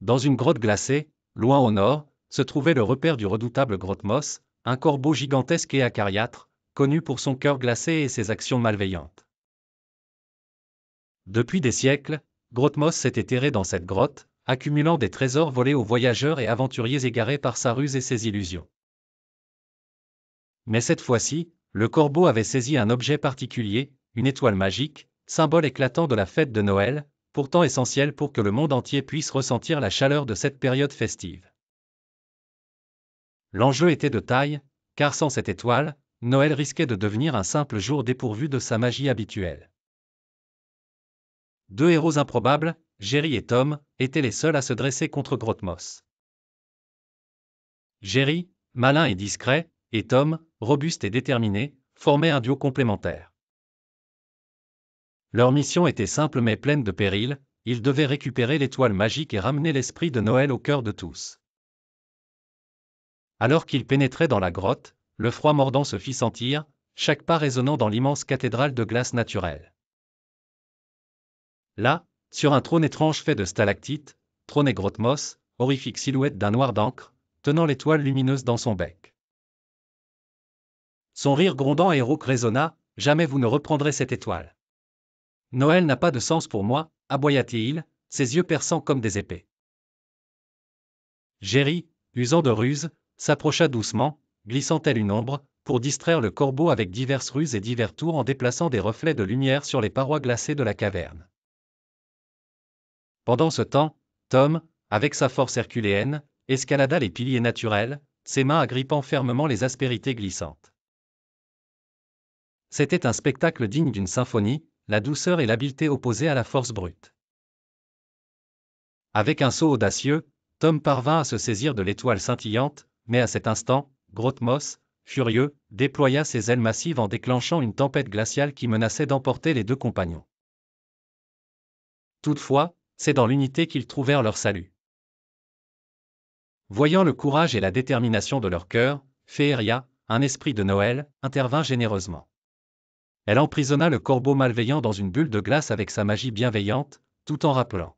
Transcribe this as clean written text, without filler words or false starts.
Dans une grotte glacée, loin au nord, se trouvait le repère du redoutable Grotmos, un corbeau gigantesque et acariâtre, connu pour son cœur glacé et ses actions malveillantes. Depuis des siècles, Grotmos s'était terré dans cette grotte, accumulant des trésors volés aux voyageurs et aventuriers égarés par sa ruse et ses illusions. Mais cette fois-ci, le corbeau avait saisi un objet particulier, une étoile magique, symbole éclatant de la fête de Noël, pourtant essentiel pour que le monde entier puisse ressentir la chaleur de cette période festive. L'enjeu était de taille, car sans cette étoile, Noël risquait de devenir un simple jour dépourvu de sa magie habituelle. Deux héros improbables, Jerry et Tom, étaient les seuls à se dresser contre Grotmos. Jerry, malin et discret, et Tom, robuste et déterminé, formaient un duo complémentaire. Leur mission était simple mais pleine de périls, ils devaient récupérer l'étoile magique et ramener l'esprit de Noël au cœur de tous. Alors qu'ils pénétraient dans la grotte, le froid mordant se fit sentir, chaque pas résonnant dans l'immense cathédrale de glace naturelle. Là, sur un trône étrange fait de stalactites, trônait Grotmos, horrifique silhouette d'un noir d'encre, tenant l'étoile lumineuse dans son bec. Son rire grondant et rauque résonna, « Jamais vous ne reprendrez cette étoile. Noël n'a pas de sens pour moi, aboya-t-il, ses yeux perçants comme des épées. » Jerry, usant de ruse, s'approcha doucement, glissant telle une ombre, pour distraire le corbeau avec diverses ruses et divers tours en déplaçant des reflets de lumière sur les parois glacées de la caverne. Pendant ce temps, Tom, avec sa force herculéenne, escalada les piliers naturels, ses mains agrippant fermement les aspérités glissantes. C'était un spectacle digne d'une symphonie, la douceur et l'habileté opposées à la force brute. Avec un saut audacieux, Tom parvint à se saisir de l'étoile scintillante, mais à cet instant, Grotmos, furieux, déploya ses ailes massives en déclenchant une tempête glaciale qui menaçait d'emporter les deux compagnons. Toutefois, c'est dans l'unité qu'ils trouvèrent leur salut. Voyant le courage et la détermination de leur cœur, Féeria, un esprit de Noël, intervint généreusement. Elle emprisonna le corbeau malveillant dans une bulle de glace avec sa magie bienveillante, tout en rappelant